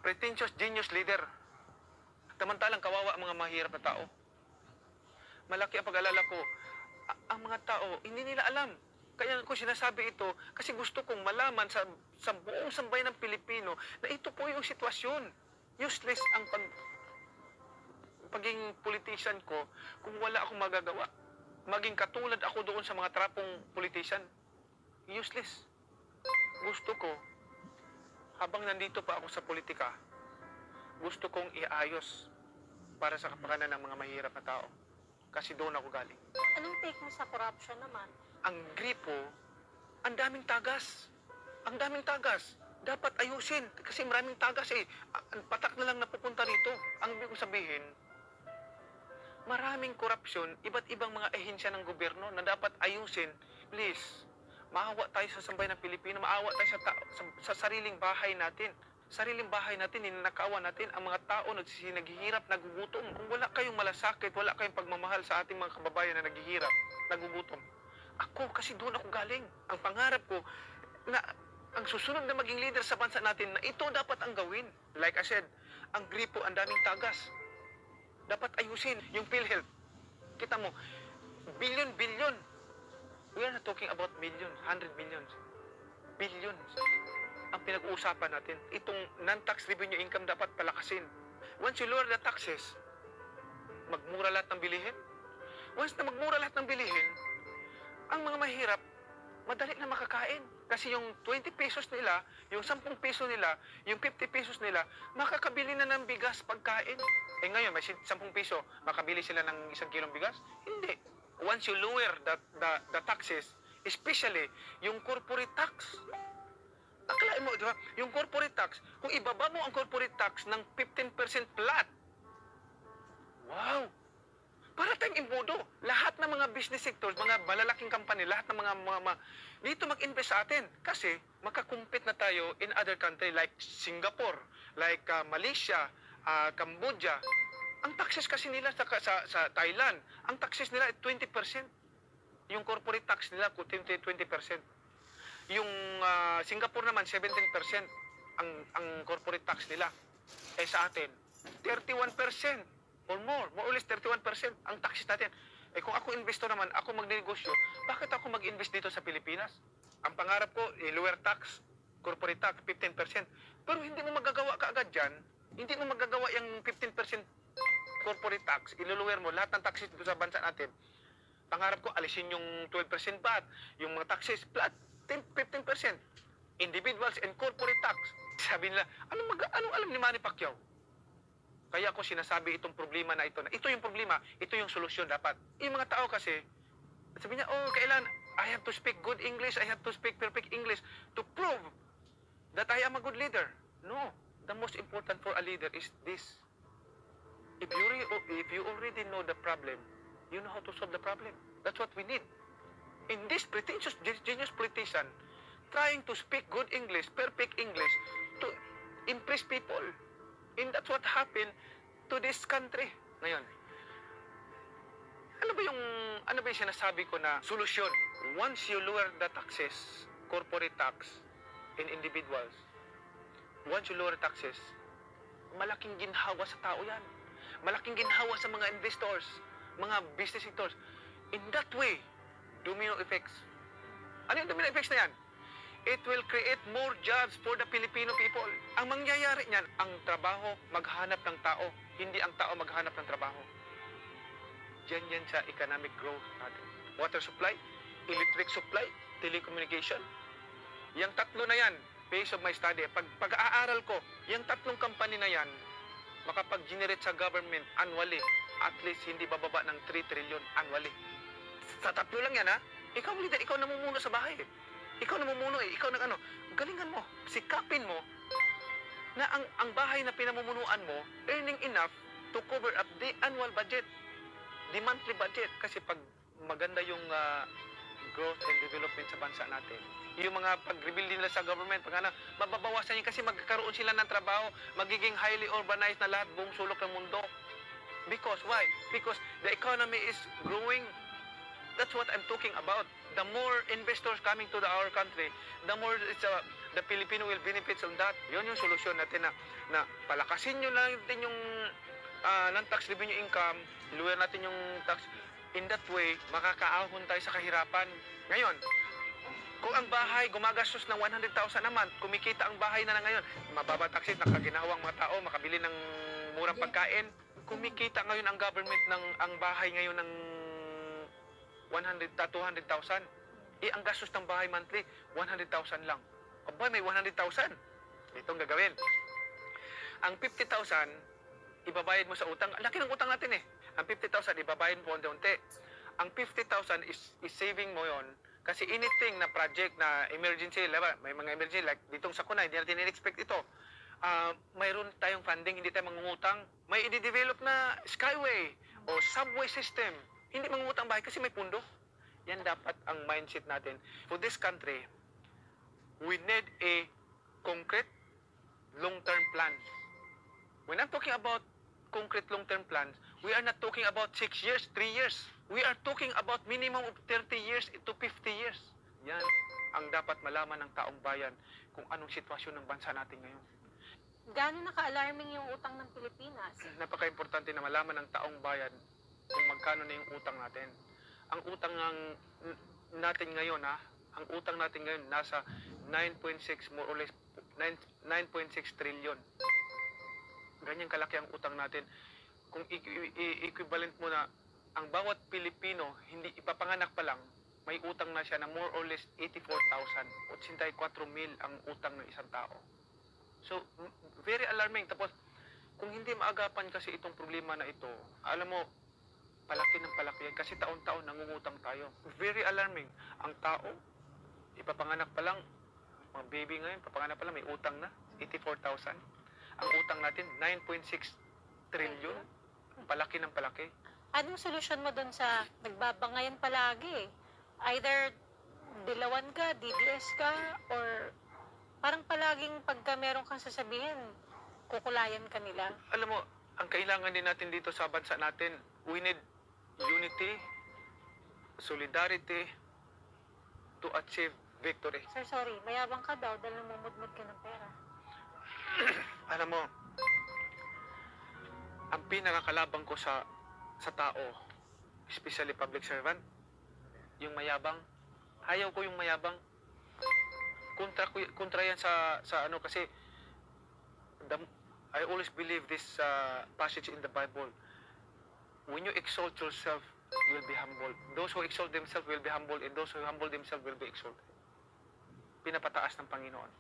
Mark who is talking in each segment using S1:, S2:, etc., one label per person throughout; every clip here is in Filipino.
S1: pretentious genius leader. Samantalang kawawa ang mga mahirap na tao. Malaki ang pag-alala ko. Ang mga tao, hindi nila alam. Kaya ko sinasabi ito kasi gusto kong malaman sa buong sambayan ng Pilipino na ito po yung sitwasyon. Useless ang pagiging politician ko kung wala akong magagawa. Maging katulad ako doon sa mga trapong politician. Useless. Gusto ko, habang nandito pa ako sa politika, gusto kong iayos para sa kapakanan ng mga mahirap na tao. Kasi doon ako galing.
S2: Anong take mo sa corruption naman?
S1: Ang gripo, ang daming tagas. Ang daming tagas. Dapat ayusin. Kasi maraming tagas eh. Patak na lang napupunta rito. Ang ibig ko sabihin, maraming korupsyon, iba't ibang mga ehensya ng gobyerno na dapat ayusin. Please, maawa tayo sa sambayan ng Pilipino, maawa tayo sa sariling bahay natin. Sariling bahay natin, ninanakawan natin ang mga tao naghihirap, nagugutom. Kung wala kayong malasakit, wala kayong pagmamahal sa ating mga kababayan na naghihirap, nagugutom. Ako, kasi doon ako galing. Ang pangarap ko, na ang susunod na maging leader sa bansa natin, na ito dapat ang gawin. Like I said, ang gripo, ang daming tagas. Dapat ayusin yung PhilHealth. Kita mo, billion. We are not talking about millions, 100 millions. Billions. Ang pinag-uusapan natin, itong non-tax revenue income dapat palakasin. Once you lower the taxes, magmura lahat ng bilihin. Once na magmura lahat ng bilihin, ang mga mahirap, madali na makakain. Kasi yung 20 pesos nila, yung 10 peso nila, yung 50 pesos nila, makakabili na ng bigas pagkain. Eh ngayon, may 10 peso, makabili sila ng 1 kilong bigas? Hindi. Once you lower the taxes, especially yung corporate tax, akalain mo, di ba? Yung corporate tax, kung ibaba mo ang corporate tax ng 15% flat, wow! Para tayong imbudo. Lahat ng mga business sectors, mga malalaking company, lahat ng mga dito mag-invest sa atin. Kasi makakumpit na tayo in other country like Singapore, like Malaysia, Cambodia. Ang taxes kasi nila sa Thailand, ang taxes nila ay 20%. Yung corporate tax nila, 20%. Yung Singapore naman, 17% ang corporate tax nila. Eh sa atin, 31% or more or less 31% ang taxes natin. Eh kung ako investor naman, ako magnegosyo, bakit ako mag-invest dito sa Pilipinas? Ang pangarap ko, lower tax, corporate tax, 15%. Pero hindi mo magagawa kaagad dyan, hindi mo magagawa yung 15% corporate tax, iluluwer mo lahat ng taxes dito sa bansa natin. Pangarap ko, alisin yung 12% VAT, yung mga taxes, flat, 15%. Individuals and corporate tax. Sabi nila, anong alam ni Manny Pacquiao? Kaya ako sinasabi itong problema na ito yung problema, ito yung solusyon dapat. Yung mga tao kasi, sabi niya, kailan, I have to speak good English, I have to speak perfect English to prove that I am a good leader. No, the most important for a leader is this. If you already know the problem, you know how to solve the problem. That's what we need. In this pretentious genius politician, trying to speak good English, perfect English, to impress people. And that's what happened to this country ngayon. Ano ba yung sinasabi ko na solusyon? Once you lower the taxes, corporate tax, in individuals, once you lower taxes, malaking ginhawa sa tao yan. Malaking ginhawa sa mga investors, mga business sectors. In that way, domino effects. Ano yung domino effects na yan? It will create more jobs for the Filipino people. Ang mangyayari niyan, ang trabaho maghanap ng tao, hindi ang tao maghanap ng trabaho. Diyan yan sa economic growth natin. Water supply, electric supply, telecommunication. Yang tatlo na yan, base of my study, pag-aaral ko, yung tatlong company na yan, makapag-generate sa government annually, at least hindi bababa ng 3 trillion annually. Sa tatlo lang yan, ha? Ikaw leader, ikaw namumuno sa bahay. Ikaw namumuno ikaw galingan mo, sikapin mo na ang bahay na pinamumunuan mo, earning enough to cover up the annual budget, the monthly budget. Kasi pag maganda yung growth and development sa bansa natin, yung mga pag-rebuild nila sa government, mababawasan yun kasi magkakaroon sila ng trabaho, magiging highly urbanized na lahat buong sulok ng mundo. Because, why? Because the economy is growing. That's what I'm talking about. The more investors coming to our country, the more the Filipino will benefit from that. Yun yung solusyon natin na palakasin nyo lang natin yung non-tax revenue income, lower natin yung tax. In that way, makakaahon tayo sa kahirapan. Ngayon, kung ang bahay gumagastos ng 100,000 a month, kumikita ang bahay na ngayon, mababa taxes, nakaginawang mga tao, makabili ng murang pagkain, kumikita ngayon ang government ang bahay ngayon ng 200,000. Ang gastos ng bahay monthly, 100,000 lang. Abay, may 100,000. Itong gagawin. Ang 50,000, ibabayad mo sa utang. Laki ng utang natin eh. Ang 50,000, ibabayad mo unti-unti. Ang 50,000 is saving mo yon. Kasi anything na project na emergency, may mga emergency, like ditong sakuna, hindi natin in-expect ito. Mayroon tayong funding, hindi tayo mangungutang. May i-develop na skyway o subway system. Hindi mangungutang bahay kasi may pundo. Yan dapat ang mindset natin. For this country, we need a concrete long-term plan. When I'm talking about concrete long-term plans, we are not talking about 6 years, 3 years. We are talking about minimum of 30 years to 50 years. Yan ang dapat malaman ng taong bayan kung anong sitwasyon ng bansa natin ngayon.
S2: Gaano naka-alarming yung utang ng Pilipinas?
S1: Napaka-importante na malaman ng taong bayan kung magkano na yung utang natin. Ang utang natin ngayon, ang utang natin ngayon nasa 9.6, more or less 9.6 trillion. Ganyan kalaki ang utang natin. Kung equivalent mo na ang bawat Pilipino, hindi ipapanganak pa lang, may utang na siya na more or less 84,000. 84,000 ang utang ng isang tao. So, very alarming. Tapos, kung hindi maagapan kasi itong problema na ito, alam mo, palaki ng palaki yan. Kasi taon-taon nangungutang tayo. Very alarming. Ang tao, ipapanganak pa lang, mga baby ngayon, papanganak pa lang, may utang na, 84,000. Ang utang natin, 9.6 trillion. Palaki ng palaki.
S2: Anong solusyon mo doon sa nagbabangayan palagi? Either dilawan ka, DDS ka, or parang palaging pagka meron kang sasabihin, kukulayan ka nila?
S1: Alam mo, ang kailangan din natin dito sa bansa natin, we need unity, solidarity to achieve victory.
S2: Sir, sorry, mayabang ka daw dahil namumudmud ka ng pera.
S1: Alam mo, ang pinakakalabang ko sa tao, especially public servant, yung mayabang. Ayaw ko yung mayabang. Kontra yan sa ano kasi I always believe this passage in the Bible. When you exalt yourself, you will be humble. Those who exalt themselves will be humble, and those who humble themselves will be exalted. Pinapataas ng Panginoon.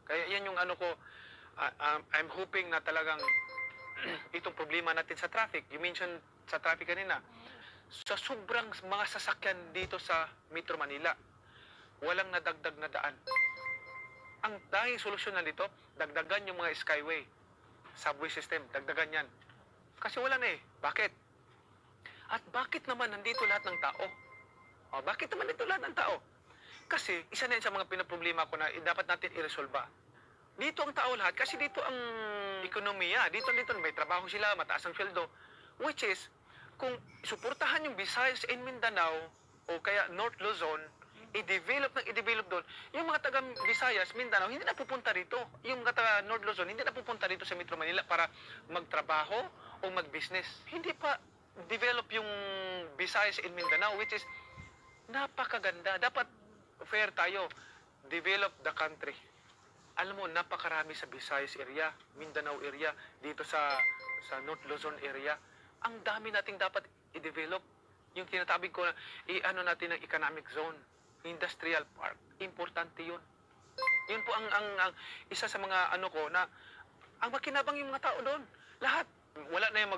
S1: Kaya yan yung ano ko, I'm hoping na talagang itong problema natin sa traffic. You mentioned sa traffic kanina. Sa sobrang mga sasakyan dito sa Metro Manila, walang nadagdag na daan. Ang tanging solusyon na dito, dagdagan yung mga skyway, subway system, dagdagan yan. Kasi wala na eh. Bakit? At bakit naman nandito lahat ng tao? Bakit naman nandito lahat ng tao? Kasi isa na yan sa mga pinaproblema ko na dapat natin i-resolva. Dito ang tao lahat kasi dito ang ekonomiya. Dito may trabaho sila, mataas ang sweldo. Which is, kung suportahan yung Visayas and Mindanao o kaya North Luzon, i-develop doon, yung mga taga Visayas, Mindanao, hindi na pupunta rito. Yung mga taga North Luzon, hindi na pupunta rito sa Metro Manila para magtrabaho o mag-business. Hindi pa develop yung Visayas and Mindanao, which is napakaganda. Dapat fair tayo. Develop the country. Alam mo, napakarami sa Visayas area, Mindanao area, dito sa North Luzon area. Ang dami nating dapat i-develop. Yung tinatabi ko na, i-ano natin ng economic zone, industrial park. Importante yun. Yun po ang isa sa mga ano ko na, ang makinabang yung mga tao doon. Lahat. Wala na yung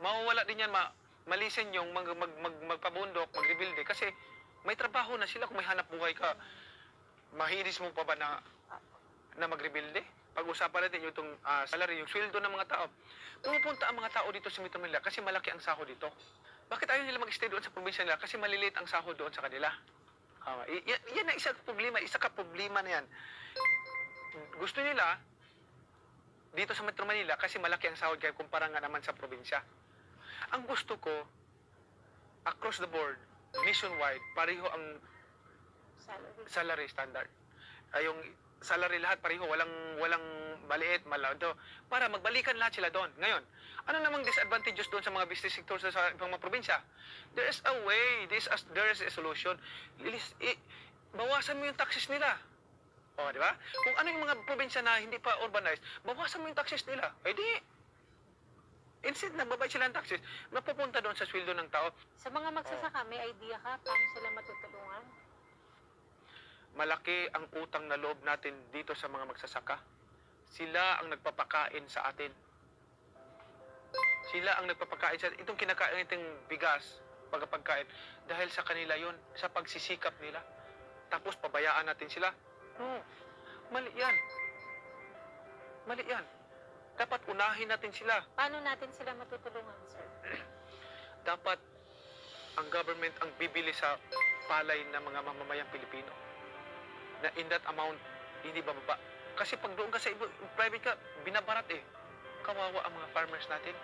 S1: mawawala din yan, malisin yung magpabundok, mag-rebuild kasi may trabaho na sila kung may hanap buhay ka. Mahinis mo pa ba na mag-rebuild? Pag-usapan natin yung itong salary, yung sweldo ng mga tao. Pumupunta ang mga tao dito sa Metro Manila kasi malaki ang sahod dito. Bakit ayaw nila mag-stay doon sa probinsya nila? Kasi maliliit ang sahod doon sa kanila. Yan ang isa ka problema na yan. Gusto nila dito sa Metro Manila kasi malaki ang sahod kaya kumpara nga naman sa probinsya. Ang gusto ko, across the board, nationwide, pareho ang salary standard. Yung salary lahat pareho, walang maliit, malado, para magbalikan lahat sila doon. Ngayon, ano namang disadvantages doon sa mga business sectors sa ibang mga probinsya? There is a way, there is a solution. Bawasan mo yung taxes nila. O, di ba? Kung ano yung mga probinsya na hindi pa urbanized, bawasan mo yung taxes nila. Eh di, instead na babay sila ng taxes, mapupunta doon sa sweldo ng tao.
S2: Sa mga magsasaka, may idea ka paano sila matutulungan?
S1: Malaki ang utang na loob natin dito sa mga magsasaka. Sila ang nagpapakain sa atin. Sila ang nagpapakain sa atin. Itong kinakain itong bigas, pagkapagkain, dahil sa kanila yon, sa pagsisikap nila. Tapos pabayaan natin sila. No, mali yan. Mali yan. Dapat unahin natin sila.
S2: Paano natin sila matutulungan, sir?
S1: Dapat ang government ang bibili sa palay ng mga mamamayang Pilipino. Na in that amount, hindi bababa. Kasi pag doon ka sa private ka, binabarat eh. Kawawa ang mga farmers natin.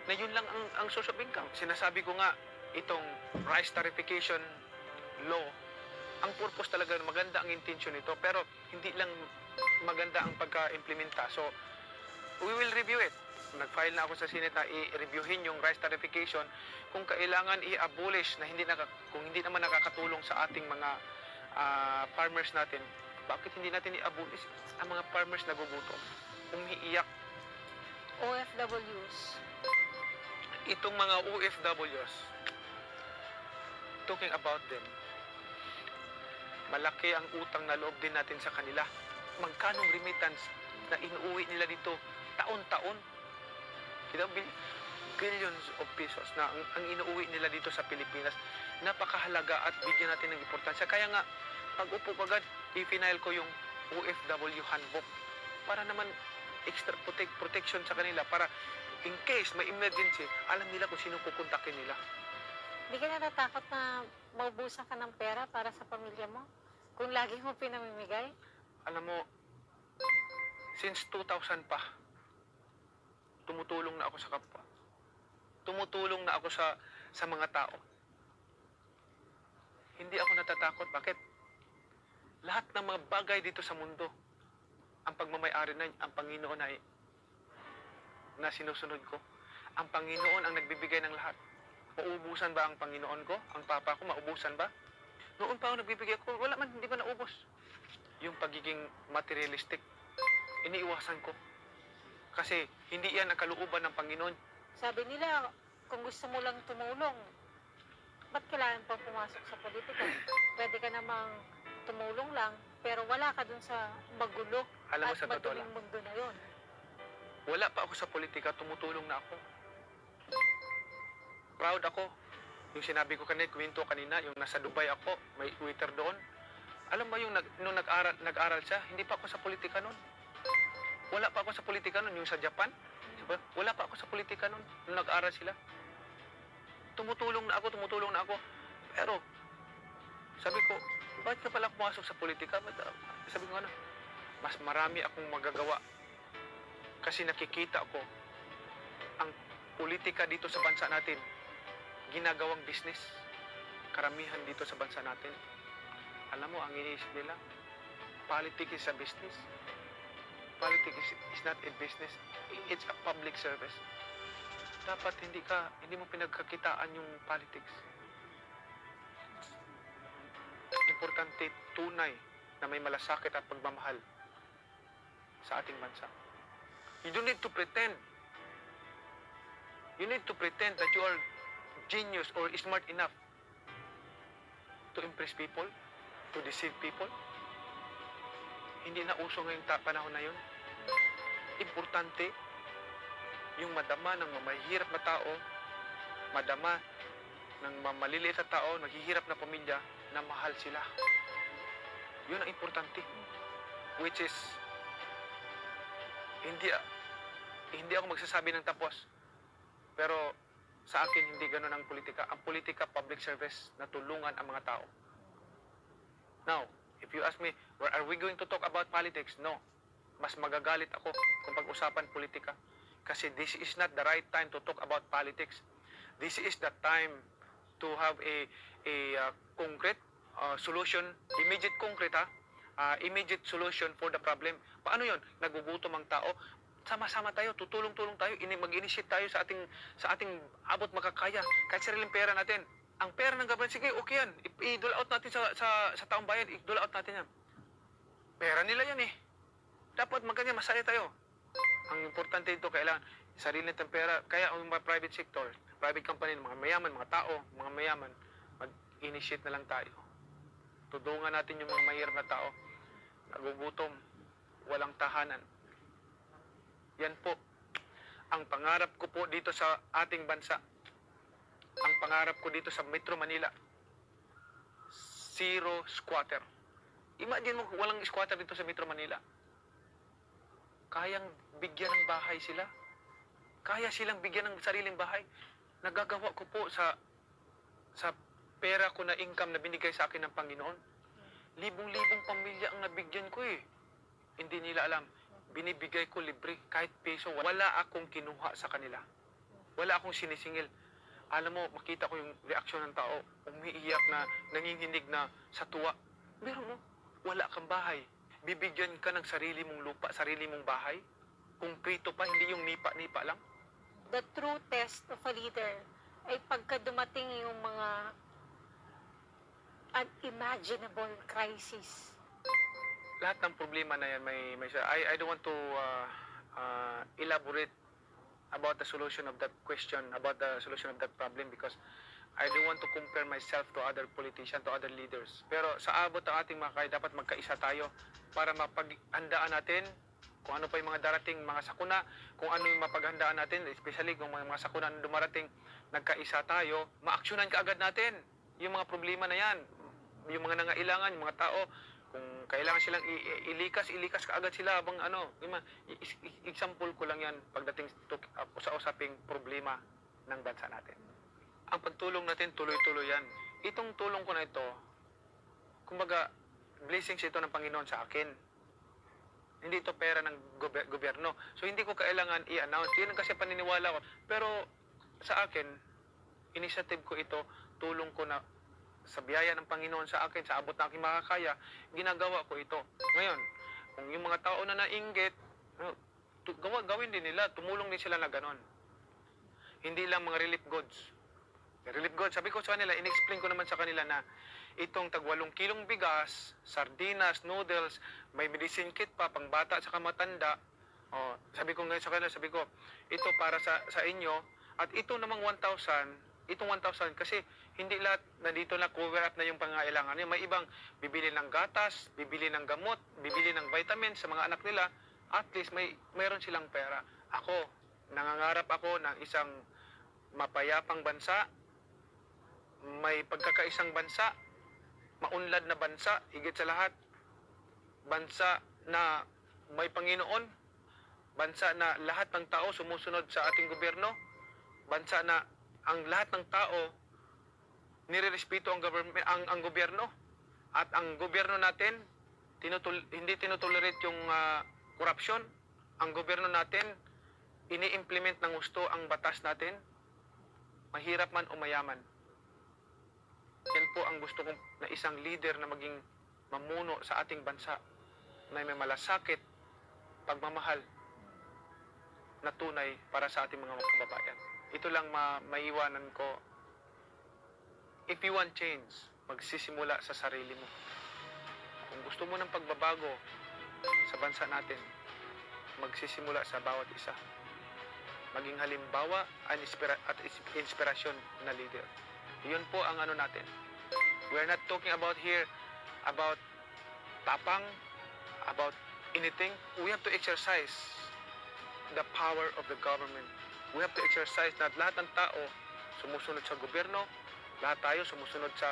S1: Na yun lang ang source of income. Sinasabi ko nga, itong rice tarification law, ang purpose talaga, maganda ang intention nito, pero hindi lang maganda ang pagka-implementa. So, we will review it. Nag-file na ako sa Senate na i-reviewin yung rice tarification kung kailangan i-abolish na kung hindi naman nakakatulong sa ating mga farmers natin. Bakit hindi natin i-abolish ang mga farmers na gugutom? Umiiyak.
S2: OFWs.
S1: Itong mga OFWs, talking about them, malaki ang utang na loob din natin sa kanila. Magkanong remittance na inuuwi nila dito taon-taon? Kita billions of pesos na ang inuuwi nila dito sa Pilipinas. Napakahalaga at bigyan natin ng importansya. Kaya nga, pag upo agad, i-final ko yung OFW handbook para naman extra protection sa kanila, para in case may emergency, alam nila kung sino pupuntakin nila.
S2: Hindi ka natatakot na maubusan ka ng pera para sa pamilya mo? Kung lagi mo pinamimigay?
S1: Alam mo, since 2000 pa, tumutulong na ako sa kapwa. Tumutulong na ako sa mga tao. Hindi ako natatakot. Bakit? Lahat ng mga bagay dito sa mundo, ang pagmamay-ari na ang Panginoon ay na sinusunod ko. Ang Panginoon ang nagbibigay ng lahat. Mauubusan ba ang Panginoon ko? Ang Papa ko, maubusan ba? Noon pa ako nagbibigay ako, wala man, hindi ba naubos? Yung pagiging materialistic, iniiwasan ko. Kasi hindi yan ang kalooban ng Panginoon.
S2: Sabi nila, kung gusto mo lang tumulong, ba't kailangan pa pumasok sa politika? Pwede ka namang tumulong lang, pero wala ka dun sa magulo
S1: Alam mo,
S2: at
S1: sa totoo lang,
S2: maduming mundo na yun.
S1: wala pa ako sa politika, tumutulong na ako. Proud ako. Yung sinabi ko kwento kanina, yung nasa Dubai ako, may Twitter doon. Alam mo yung nung nag-aral siya, hindi pa ako sa politika noon. Wala pa ako sa politika noon, yung sa Japan. Diba? Wala pa ako sa politika noon, nung nag-aral sila. Tumutulong na ako. Pero, sabi ko, bakit ka pala pumasok sa politika? Sabi ko mas marami akong magagawa. Kasi nakikita ko, ang politika dito sa bansa natin, ginagawang business. Karamihan dito sa bansa natin. Alam mo, ang iniisip nila, politics is a business. Politics is not a business. It's a public service. Dapat hindi mo pinagkakitaan yung politics. Importante, tunay na may malasakit at pagmamahal sa ating bansa. You don't need to pretend. You need to pretend that you are genius or smart enough to impress people, to deceive people. Hindi na uso ngayong panahon na yun. Importante yung madama ng mahihirap na tao, madama ng maliliit na tao, naghihirap na pamilya, na mahal sila. Yun ang importante. Which is, hindi ako magsasabi ng tapos. Pero sa akin, hindi ganun ang politika. Ang politika, public service, na tulungan ang mga tao. Now, if you ask me, are we going to talk about politics? No. Mas magagalit ako kung pag-usapan politika. Kasi this is not the right time to talk about politics. This is the time to have a concrete solution, immediate concrete immediate solution for the problem. Paano yon? Nagugutom ang tao. Sama-sama tayo, tutulong-tulong tayo, mag-initiate tayo sa ating abot makakaya. Kahit sariling pera natin. Ang pera ng government, sige, okay yan. I-dole out natin sa taong bayan, i-dole out natin yan. Pera nila yan eh. Dapat magkanya, masaya tayo. Ang importante dito, kailangan sarili natin pera. Kaya ang mga private sector, private company, mga mayaman, mga tao, mga mayaman, mag-initiate na lang tayo. Tudungan natin yung mga mahirap na tao. Nagugutom, walang tahanan. Yan po, ang pangarap ko po dito sa ating bansa. Ang pangarap ko dito sa Metro Manila. Zero squatter. Imagine mo, walang squatter dito sa Metro Manila. Kayang bigyan ng bahay sila. Kaya silang bigyan ng sariling bahay. Nagagawa ko po sa pera ko na income na binigay sa akin ng Panginoon. Libong-libong pamilya ang nabigyan ko eh. Hindi nila alam. Binibigay ko libre, kahit peso. Wala akong kinuha sa kanila. Wala akong sinisingil. Alam mo, makita ko yung reaksyon ng tao. Umiiyak na, nanginginig na sa tuwa. Pero mo, wala kang bahay. Bibigyan ka ng sarili mong lupa, sarili mong bahay. Konkrito pa, hindi yung nipa-nipa lang.
S2: The true test of a leader ay pagka dumating yung mga unimaginable crisis.
S1: Lahat ng problema na yan I don't want to elaborate about the solution of that question, about the solution of that problem, because I don't want to compare myself to other politicians, to other leaders. Pero sa abot ng ating mga kaya, dapat magkaisa tayo para mapaghandaan natin kung ano pa yung mga darating mga sakuna, kung ano yung mapaghandaan natin, especially kung mga sakuna na dumarating, nagkaisa tayo, maaksyonan ka agad natin yung mga problema na yan, yung mga nangailangan, yung mga tao. Kung kailangan silang ilikas ka agad sila habang example ko lang yan pagdating sa usaping problema ng bansa natin. Ang pagtulong natin, tuloy-tuloy yan. Itong tulong ko na ito, kumbaga, blessings ito ng Panginoon sa akin. Hindi ito pera ng gobyerno. So, hindi ko kailangan i-announce. Yun kasi paniniwala ko. Pero, sa akin, initiative ko ito, tulong ko na sa biyaya ng Panginoon sa akin, sa abot na aking makakaya, ginagawa ko ito. Ngayon, kung yung mga tao na nainggit, gawin din nila, tumulong din sila na ganon. Hindi lang mga relief goods. Relief goods, sabi ko sa kanila, in-explain ko naman sa kanila na itong tag 8 kilong bigas, sardinas, noodles, may medicine kit pa, pang bata sa kamatanda. Sabi ko ngayon sa kanila, sabi ko, ito para sa inyo, at ito namang 1,000, itong 1,000 kasi hindi lahat na dito na cover up na yung pangailangan. May ibang bibili ng gatas, bibili ng gamot, bibili ng vitamins sa mga anak nila. At least mayroon silang pera. Ako, nangangarap ako ng isang mapayapang bansa, may pagkakaisang bansa, maunlad na bansa, higit sa lahat, bansa na may Panginoon, bansa na lahat ng tao sumusunod sa ating gobyerno, bansa na ang lahat ng tao nirerespeto ang gobyerno, at ang gobyerno natin hindi tinutolerate yung korupsyon. Ang gobyerno natin ini-implement ng gusto ang batas natin, mahirap man o mayaman. Yan po ang gusto kong na isang leader na maging mamuno sa ating bansa, na may malasakit, pagmamahal na tunay para sa ating mga kababayan. Ito lang maiwanan ko. If you want change, magsisimula sa sarili mo. Kung gusto mo ng pagbabago sa bansa natin, magsisimula sa bawat isa. Maging halimbawa at inspirasyon na leader. Yun po ang ano natin. We're not talking about here about tapang, about anything. We have to exercise the power of the government. We have to exercise na lahat ng tao sumusunod sa gobyerno, lahat tayo sumusunod sa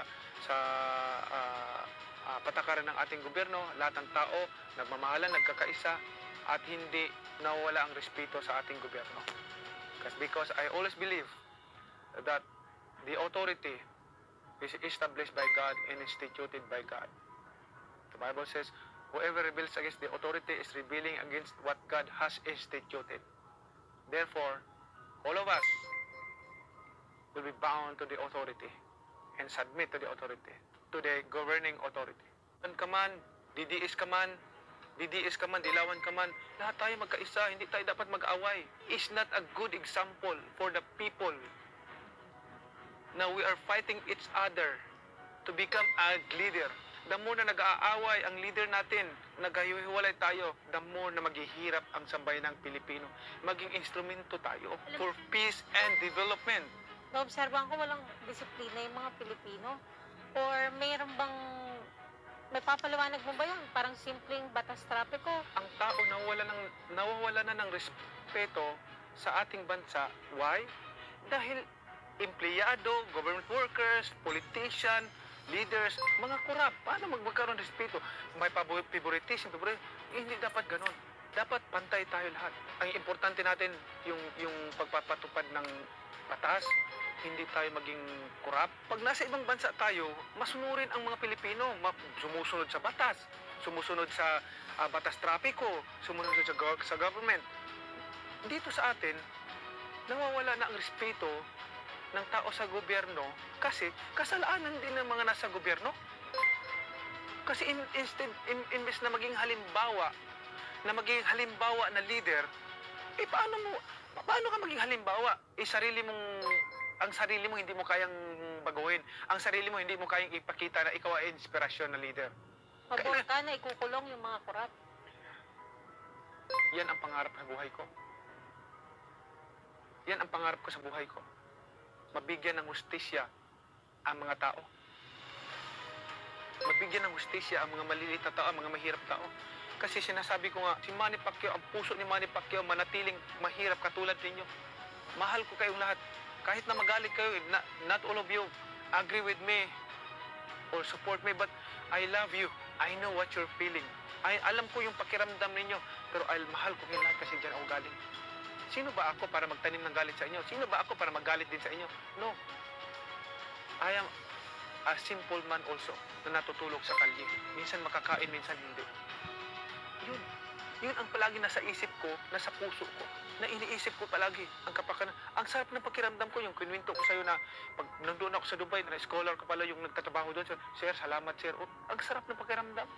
S1: patakaran ng ating gobyerno, lahat ng tao nagmamahalan, nagkakaisa, at hindi nawawala ang respeto sa ating gobyerno. Because I always believe that the authority is established by God and instituted by God. The Bible says, whoever rebels against the authority is rebelling against what God has instituted. Therefore, all of us will be bound to the authority and submit to the authority, to the governing authority. And command, DDS ka man, DDS ka man, dilawan ka man, lahat tayo magkaisa, hindi tayo dapat mag-away. It's not a good example for the people. Now we are fighting each other to become a leader. The more na nag-aaway ang leader natin, naghihiwalay tayo, the more na maghihirap ang sambayanang Pilipino. Maging instrumento tayo for peace and development.
S2: Naobserbahan ko walang disiplina yung mga Pilipino. Or mayroon bang, may papaliwanag mo ba yun? Parang simpleng batas trapiko.
S1: Ang tao nawawala na ng respeto sa ating bansa. Why? Dahil empleyado, government workers, politician, leaders, mga korap. Paano magkaroon ng respeto? May favoritism, hindi dapat ganun. Dapat pantay tayo lahat. Ang importante natin yung pagpapatupad ng batas, hindi tayo maging korap. Pag nasa ibang bansa tayo, masunurin ang mga Pilipino, sumusunod sa batas, sumusunod sa batas trapiko, sumunod sa government. Dito sa atin, nawawala na ang respeto ng tao sa gobyerno kasi kasalanan din ng mga nasa gobyerno. Kasi imbes na maging halimbawa, na leader, paano ka maging halimbawa? Ang sarili mo hindi mo kayang baguhin. Ang sarili mo hindi mo kayang ipakita na ikaw ay inspirasyon na leader.
S2: Pabor ka na ikukulong yung mga korap.
S1: Yan ang pangarap sa buhay ko. Yan ang pangarap ko sa buhay ko. Mabigyan ng hustisya ang mga tao. Mabigyan ng hustisya ang mga maliliit na tao, ang mga mahirap tao. Kasi sinasabi ko nga, si Manny Pacquiao, ang puso ni Manny Pacquiao, manatiling mahirap katulad ninyo. Mahal ko kayong lahat. Kahit na magalit kayo, not all of you agree with me or support me, but I love you. I know what you're feeling. Alam ko yung pakiramdam ninyo, pero mahal ko kayong lahat kasi dyan ako galing. Sino ba ako para magtanim ng galit sa inyo? Sino ba ako para magalit din sa inyo? No. I am a simple man also na natutulog sa kalye. Minsan makakain, minsan hindi. Yun ang palagi nasa isip ko, nasa puso ko, na iniisip ko palagi. Ang sarap ng pakiramdam ko, yung kinuwento ko sa'yo na pag nandun ako sa Dubai, na scholar ko pala yung nagtatrabaho doon. Sir, salamat sir. Ang sarap ng pakiramdam.